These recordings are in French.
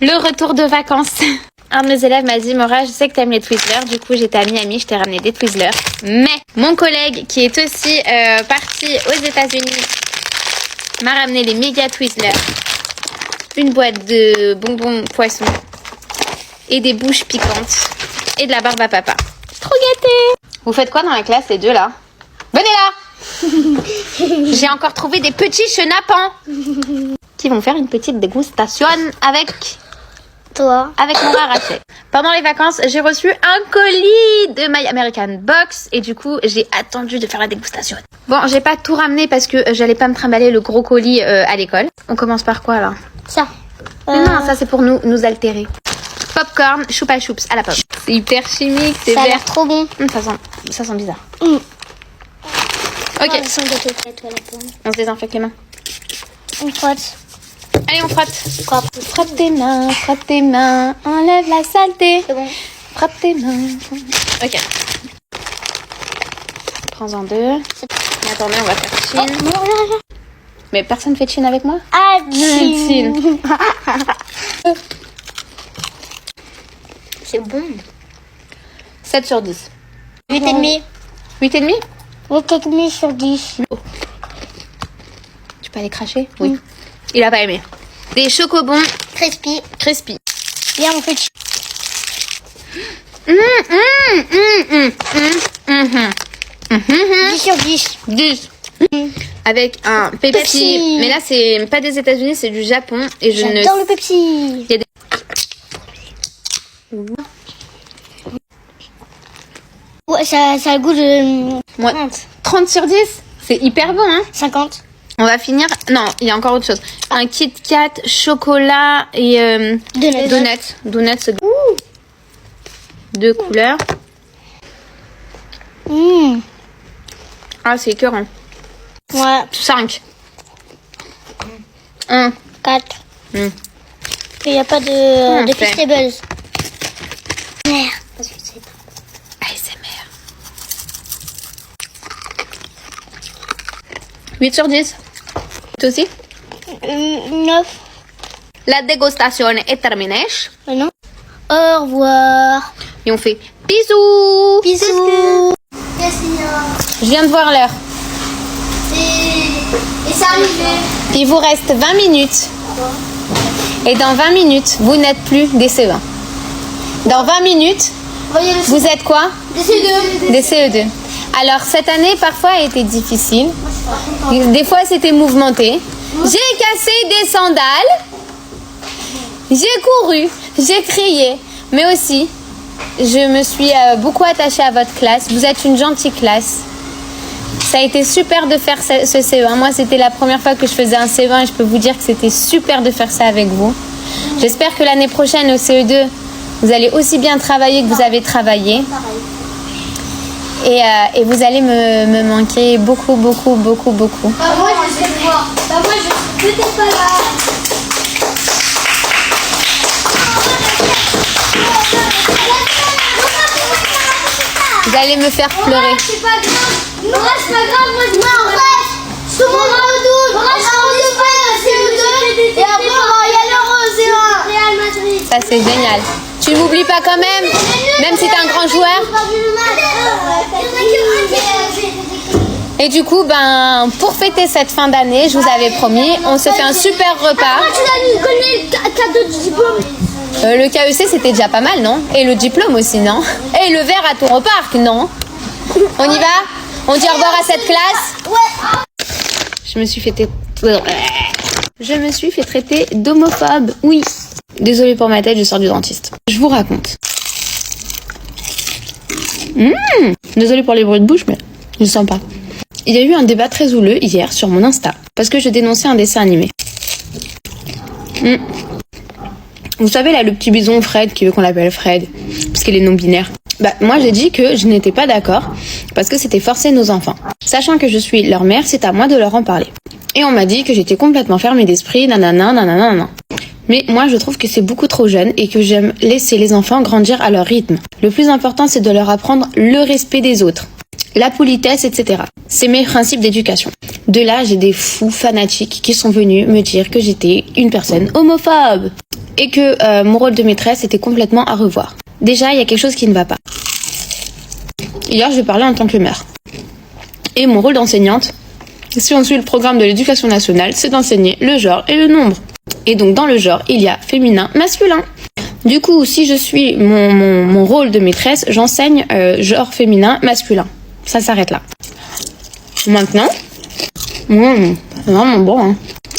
Le retour de vacances. Un de mes élèves m'a dit, Maura, je sais que t'aimes les Twizzlers, du coup j'étais à Miami, je t'ai ramené des Twizzlers. Mais mon collègue qui est aussi parti aux États-Unis m'a ramené les méga Twizzlers, une boîte de bonbons poissons et des bouches piquantes et de la barbe à papa. Trop gâté. Vous faites quoi dans la classe les deux là? Venez là. J'ai encore trouvé des petits chenapans qui vont faire une petite dégustation avec Toi. avec Maura Rachel. Pendant les vacances, j'ai reçu un colis de My American Box et du coup, j'ai attendu de faire la dégustation. Bon, j'ai pas tout ramené parce que j'allais pas me trimballer le gros colis à l'école. On commence par quoi là? Ça. Non, ça c'est pour nous altérer. Popcorn, choupa choups à la pomme. C'est hyper chimique, c'est Ça a vert. l'air trop bon. Ça sent bizarre. Mm. Ok, Oh, ça doit être fait, toi, la pomme. on se désinfecte les mains. On frotte. Allez, on frotte. Quoi? Frotte tes mains, enlève la saleté. C'est bon. Frotte tes mains. Ok. Prends-en deux. Attendez, on va faire chine. Oh, non, non, non. Mais personne fait chine avec moi? Ah, Chine. C'est bon. 7 sur 10. 8,5. 8,5? 8,5 sur 10. Tu peux aller cracher? Oui. Il a pas aimé. Des chocobons Crispy. crispy. Viens, on fait 10 sur 10. 10. Avec un Pepsi. Pepsi. Mais là, c'est pas des États-Unis, c'est du Japon. Et je ne. J'adore le Pepsi. Il y a des- Ouais, ça a le goût de... Moi, 30 sur 10. C'est hyper bon, hein? 50. On va finir. Non, il y a encore autre chose. Un Kit Kat, chocolat et Donuts. Donuts. Deux couleurs. Ah, c'est écœurant. Ouais. 5. 1. 4. Mm. Il n'y a pas de Parfait. Feastables. Merde. Parce que c'est pas... ASMR. 8 sur 10. Toi aussi? 9. La dégustation est terminée. Non. Au revoir. Et on fait bisous. Bisous. Je viens de voir l'heure. Et ça arrive. Il vous reste 20 minutes. Et dans 20 minutes, vous n'êtes plus des CE1. Dans 20 minutes, vous êtes quoi? Des C2. Des CE2. Alors, cette année, parfois, a été difficile. Des fois, c'était mouvementé. J'ai cassé des sandales. J'ai couru. J'ai crié. Mais aussi, je me suis beaucoup attachée à votre classe. Vous êtes une gentille classe. Ça a été super de faire ce CE1. Moi, c'était la première fois que je faisais un CE1 et je peux vous dire que c'était super de faire ça avec vous. J'espère que l'année prochaine, au CE2, vous allez aussi bien travailler que vous avez travaillé. Et vous allez me manquer beaucoup, beaucoup, beaucoup, beaucoup. Bah moi, je sais pas. Bah moi, je n'étais pas là. Vous allez me faire pleurer. C'est pas grave. Non, c'est pas grave. Moi, en fait, tout le monde va au 12. On va CE2. Et après, on va y aller au CE1. Real Madrid. Ça, c'est génial. Tu m'oublies pas quand même, même si t'es un grand joueur. Et du coup, pour fêter cette fin d'année, je vous avais promis, on se fait un super repas. Tu as connu le cadeau du diplôme. Le KEC, c'était déjà pas mal, non? Et le diplôme aussi, non? Et le verre à ton reparc, non? On y va? On dit au revoir à cette classe? Ouais. Je me suis fait traiter d'homophobe, oui. Désolée pour ma tête, je sors du dentiste. Je vous raconte. Désolée pour les bruits de bouche, mais je sens pas. Il y a eu un débat très houleux hier sur mon Insta, parce que je dénonçais un dessin animé. Vous savez là, le petit bison Fred qui veut qu'on l'appelle Fred, parce qu'il est non-binaire. Moi j'ai dit que je n'étais pas d'accord, parce que c'était forcer nos enfants. Sachant que je suis leur mère, c'est à moi de leur en parler. Et on m'a dit que j'étais complètement fermée d'esprit, nanana. Mais moi, je trouve que c'est beaucoup trop jeune et que j'aime laisser les enfants grandir à leur rythme. Le plus important, c'est de leur apprendre le respect des autres, la politesse, etc. C'est mes principes d'éducation. De là, j'ai des fous fanatiques qui sont venus me dire que j'étais une personne homophobe. et que mon rôle de maîtresse était complètement à revoir. Déjà, il y a quelque chose qui ne va pas. Hier, je parlais en tant que mère. Et mon rôle d'enseignante, si on suit le programme de l'éducation nationale, c'est d'enseigner le genre et le nombre. Et donc dans le genre, il y a féminin, masculin. Du coup, si je suis mon rôle de maîtresse, j'enseigne genre féminin, masculin. Ça s'arrête là. Maintenant, c'est vraiment bon. Hein.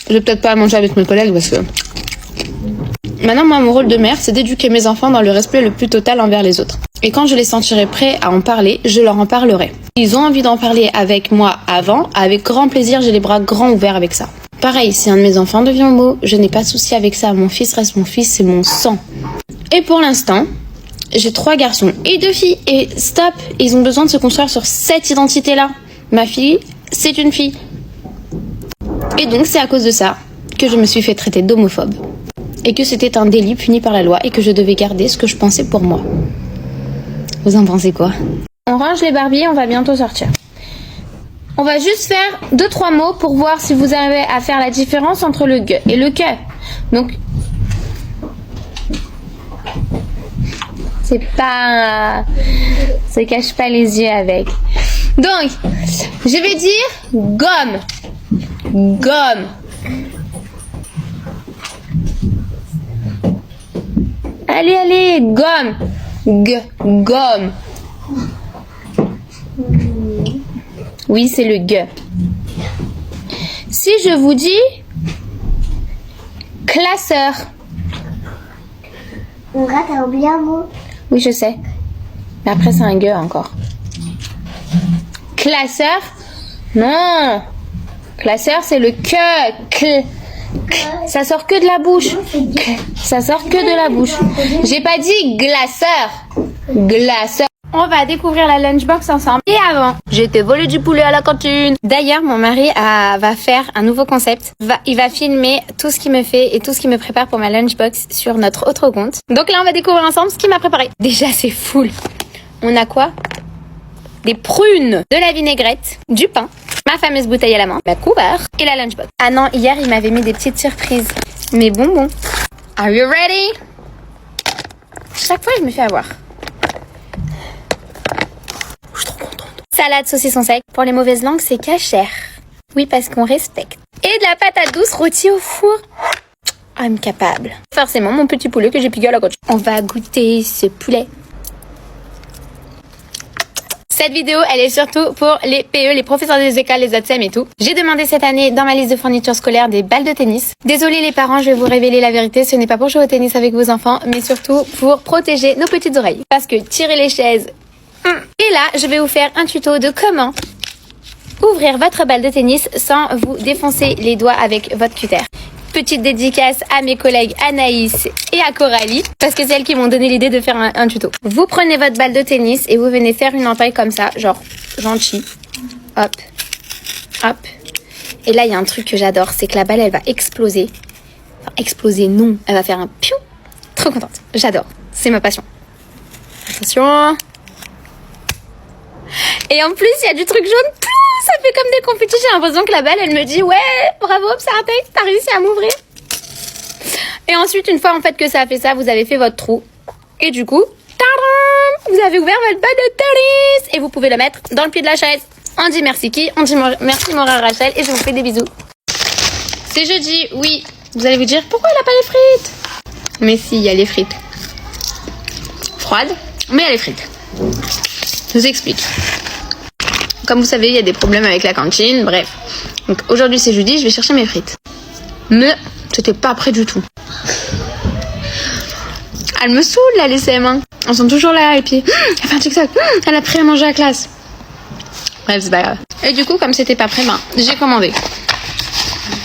Je vais peut-être pas manger avec mes collègues parce que... Maintenant, moi, mon rôle de mère, c'est d'éduquer mes enfants dans le respect le plus total envers les autres. Et quand je les sentirai prêts à en parler, je leur en parlerai. Ils ont envie d'en parler avec moi avant, avec grand plaisir, j'ai les bras grands ouverts avec ça. Pareil, si un de mes enfants devient homo, je n'ai pas de souci avec ça. Mon fils reste mon fils, c'est mon sang. Et pour l'instant, j'ai 3 garçons et 2 filles. Et stop, ils ont besoin de se construire sur cette identité-là. Ma fille, c'est une fille. Et donc, c'est à cause de ça que je me suis fait traiter d'homophobe. Et que c'était un délit puni par la loi et que je devais garder ce que je pensais pour moi. Vous en pensez quoi? On range les Barbies, on va bientôt sortir. On va juste faire 2-3 mots pour voir si vous arrivez à faire la différence entre le ge et le que. Donc, c'est pas... se cache pas les yeux avec. Donc, je vais dire gomme. Gomme. Allez, allez, gomme. Gomme. Oui, c'est le ge. Si je vous dis classeur. On rate, t'as oublié un mot. Oui, je sais. Mais après, c'est un ge encore. Classeur. Non. Classeur, c'est le que. Ça sort que de la bouche. Ça sort que de la bouche. J'ai pas dit glaceur. Glaceur. On va découvrir la lunchbox ensemble. Et avant, j'ai été voler du poulet à la cantine. D'ailleurs, mon mari va faire un nouveau concept. Il va filmer tout ce qu'il me fait et tout ce qu'il me prépare pour ma lunchbox sur notre autre compte. Donc là, on va découvrir ensemble ce qu'il m'a préparé. Déjà, c'est full. On a quoi? Des prunes, de la vinaigrette, du pain, ma fameuse bouteille à la main, la couvert et la lunchbox. Ah non, hier, il m'avait mis des petites surprises. Mes bonbons. Are you ready? Chaque fois, je me fais avoir. Je suis trop contente. Salade saucisson sec. Pour les mauvaises langues, c'est cachère. Oui, parce qu'on respecte. Et de la patate douce rôtie au four. Incapable. Forcément, mon petit poulet que j'ai piqué à la côte. On va goûter ce poulet. Cette vidéo, elle est surtout pour les PE, les professeurs des écoles, les ATSEM et tout. J'ai demandé cette année dans ma liste de fournitures scolaires des balles de tennis. Désolé les parents, je vais vous révéler la vérité, ce n'est pas pour jouer au tennis avec vos enfants, mais surtout pour protéger nos petites oreilles. Parce que tirer les chaises... Et là, je vais vous faire un tuto de comment ouvrir votre balle de tennis sans vous défoncer les doigts avec votre cutter. Petite dédicace à mes collègues Anaïs et à Coralie, parce que c'est elles qui m'ont donné l'idée de faire un tuto. Vous prenez votre balle de tennis et vous venez faire une entaille comme ça, genre gentil. Hop, hop. Et là, il y a un truc que j'adore, c'est que la balle, elle va exploser. Enfin, exploser, non. Elle va faire un piou. Trop contente. J'adore. C'est ma passion. Attention. Et en plus, il y a du truc jaune. Ça fait comme des confettis. J'ai l'impression que la balle, elle me dit « Ouais, bravo, Psartek, t'as réussi à m'ouvrir. » Et ensuite, une fois en fait que ça a fait ça, vous avez fait votre trou. Et du coup, tadam, vous avez ouvert votre balle de tennis. Et vous pouvez le mettre dans le pied de la chaise. On dit merci qui? On dit merci Maura Rachel. Et je vous fais des bisous. C'est jeudi, oui. Vous allez vous dire, pourquoi elle a pas les frites? Mais si, il y a les frites. Froides, mais il y a les frites. Je vous explique. Comme vous savez, il y a des problèmes avec la cantine, bref. Donc aujourd'hui c'est jeudi, je vais chercher mes frites. Mais c'était pas prêt du tout. Elle me saoule là, les CM1. Elles sont toujours là et puis elle fait un TikTok. Elle a pris à manger à la classe. Bref, c'est pas grave. Et du coup, comme c'était pas prêt, j'ai commandé.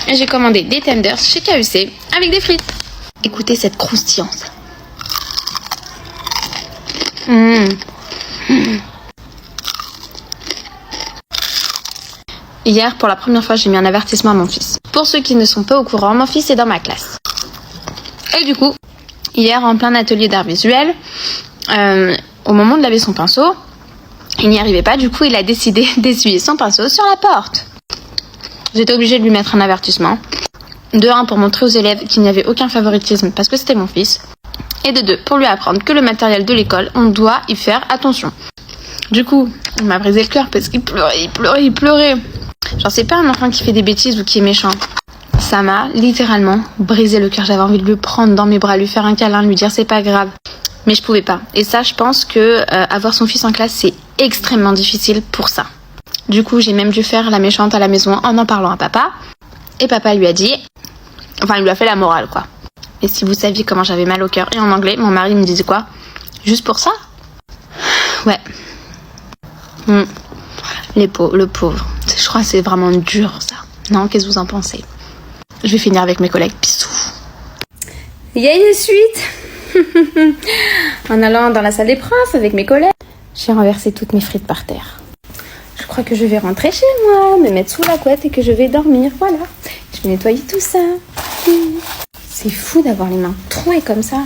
Et j'ai commandé des tenders chez KEC avec des frites. Écoutez cette croustillance. Hier, pour la première fois, j'ai mis un avertissement à mon fils. Pour ceux qui ne sont pas au courant, mon fils est dans ma classe. Et du coup, hier, en plein atelier d'art visuel, au moment de laver son pinceau, il n'y arrivait pas. Du coup, il a décidé d'essuyer son pinceau sur la porte. J'étais obligée de lui mettre un avertissement. De 1, pour montrer aux élèves qu'il n'y avait aucun favoritisme parce que c'était mon fils. Et de 2, pour lui apprendre que le matériel de l'école, on doit y faire attention. Du coup, il m'a brisé le cœur parce qu'il pleurait. Genre, c'est pas un enfant qui fait des bêtises ou qui est méchant. Ça m'a littéralement brisé le cœur. J'avais envie de le prendre dans mes bras, lui faire un câlin, lui dire c'est pas grave. Mais je pouvais pas. Et ça, je pense que avoir son fils en classe, c'est extrêmement difficile pour ça. Du coup, j'ai même dû faire la méchante à la maison en parlant à papa. Et papa lui a dit... Enfin, il lui a fait la morale, quoi. Et si vous saviez comment j'avais mal au cœur. Et en anglais, mon mari me disait quoi? Juste pour ça? Ouais. Le pauvre. Je crois que c'est vraiment dur, ça. Non, qu'est-ce que vous en pensez? Je vais finir avec mes collègues. Bisous. Il y a une suite. En allant dans la salle des profs avec mes collègues, j'ai renversé toutes mes frites par terre. Je crois que je vais rentrer chez moi, me mettre sous la couette et que je vais dormir. Voilà. Je vais nettoyer tout ça. C'est fou d'avoir les mains trouées comme ça.